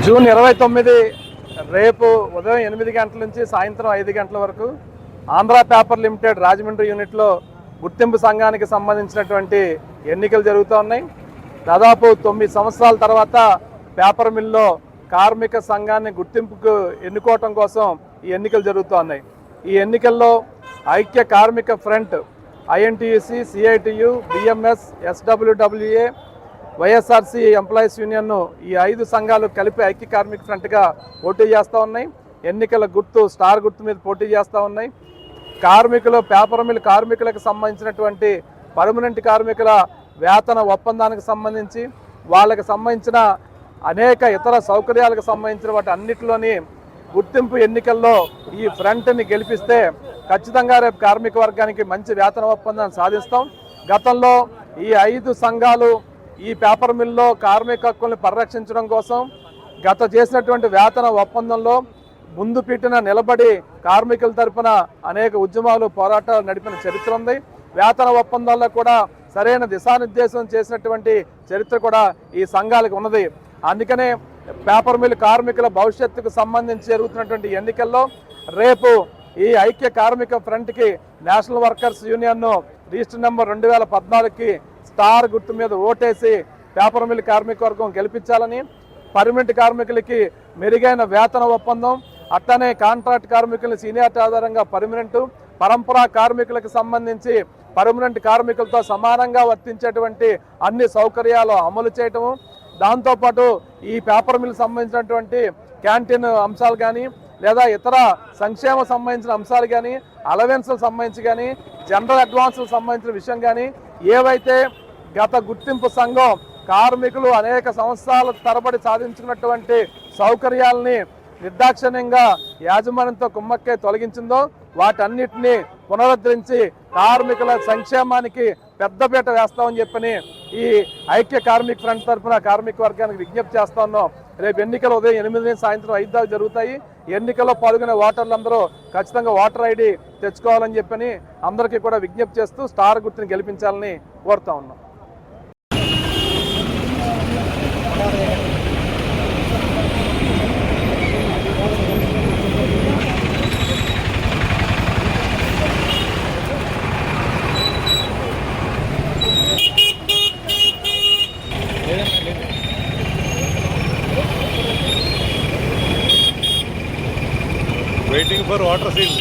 June 29 రేపు ఉదయం 8 గంటల నుంచి సాయంత్రం 5 గంటల వరకు ఆంధ్ర పేపర్ లిమిటెడ్ రాజమండ్రి యూనిట్లో గుర్తింపు సంఘానికి సంబంధించినటువంటి ఎన్నికలు జరుగుతూ ఉన్నాయి. దాదాపు 9 సంవత్సరాల తర్వాత పేపర్ మిల్లో కార్మిక సంఘాన్ని గుర్తింపుకు ఎన్నుకోవటం కోసం ఈ ఎన్నికలు జరుగుతూ ఉన్నాయి. ఈ ఎన్నికల్లో ఐక్య కార్మిక front, INTUC, CITU, BMS, SWWA, YSRC employees union ఈ 5 సంఘాలు కలిపి ఐక్య కార్మిక ఫ్రంట్గా పోటీ చేస్తూ ఉన్నాయి. ఎన్నికల గుర్తు స్టార్ గుర్తు మీద పోటీ చేస్తూ ఉన్నాయి. కార్మికులు, పేపర్ మిల్ కార్మికులకు సంబంధించినటువంటి పర్మనెంట్ కార్మికుల వేతన ఒప్పందానికి సంబంధించి, వాళ్ళకి సంబంధించిన అనేక ఇతర సౌకర్యాలకు సంబంధించిన వాటి అన్నిటిలోని గుర్తింపు ఎన్నికల్లో ఈ ఫ్రంట్ని గెలిపిస్తే ఖచ్చితంగా రేపు కార్మిక వర్గానికి మంచి వేతన ఒప్పందాన్ని సాధిస్తాం. గతంలో ఈ 5 సంఘాలు ఈ పేపర్ మిల్లో కార్మిక హక్కుల్ని పరిరక్షించడం కోసం గత చేసినటువంటి వేతన ఒప్పందంలో ముందు పీటున నిలబడి కార్మికుల తరఫున అనేక ఉద్యమాలు, పోరాటాలు నడిపిన చరిత్ర ఉంది. వేతన ఒప్పందాల్లో కూడా సరైన దిశానిర్దేశం చేసినటువంటి చరిత్ర కూడా ఈ సంఘాలకు ఉన్నది. అందుకనే పేపర్ మిల్ కార్మికుల భవిష్యత్తుకు సంబంధించి జరుగుతున్నటువంటి ఎన్నికల్లో రేపు ఈ ఐక్య కార్మిక ఫ్రంట్కి national workers union register number 2014కి స్టార్ గుర్తు మీద ఓటేసి పేపర్ మిల్ కార్మిక వర్గం గెలిపించాలని, పర్మనెంట్ కార్మికులకి మెరుగైన వేతన ఒప్పందం, అట్టనే కాంట్రాక్ట్ కార్మికులు సీనియారిటీ ఆధారంగా పర్మనెంట్, పరంపరా కార్మికులకు సంబంధించి పర్మనెంట్ కార్మికులతో సమానంగా వర్తించేటువంటి అన్ని సౌకర్యాలు అమలు చేయటము, దాంతోపాటు ఈ పేపర్ మిల్ సంబంధించినటువంటి క్యాంటీన్ అంశాలు కానీ, లేదా ఇతర సంక్షేమ సంబంధించిన అంశాలు కానీ, అలవెన్స్లకు సంబంధించి కానీ, జనరల్ అడ్వాన్స్లకు సంబంధించిన విషయం కానీ, ఏవైతే గత గుర్తింపు సంఘం కార్మికులు అనేక సంవత్సరాల తరబడి సాధించుకున్నటువంటి సౌకర్యాలని నిర్దాక్షిణ్యంగా యాజమాన్యంతో కుమ్మక్కే తొలగించిందో వాటన్నిటినీ పునరుద్ధరించి కార్మికుల సంక్షేమానికి పెద్దపీట వేస్తామని చెప్పని ఈ ఐక్య కార్మిక ఫ్రంట్ తరఫున కార్మిక వర్గానికి విజ్ఞప్తి చేస్తా ఉన్నాం. రేపు ఎన్నికలు ఉదయం 8 నుంచి సాయంత్రం 5 దాకా జరుగుతాయి. ఎన్నికల్లో పాల్గొనే ఓటర్లందరూ ఖచ్చితంగా ఓటర్ ఐడి తెచ్చుకోవాలని చెప్పని అందరికీ కూడా విజ్ఞప్తి చేస్తూ స్టార్ గుర్తుని గెలిపించాలని కోరుతా ఉన్నాం. Waiting for water seal.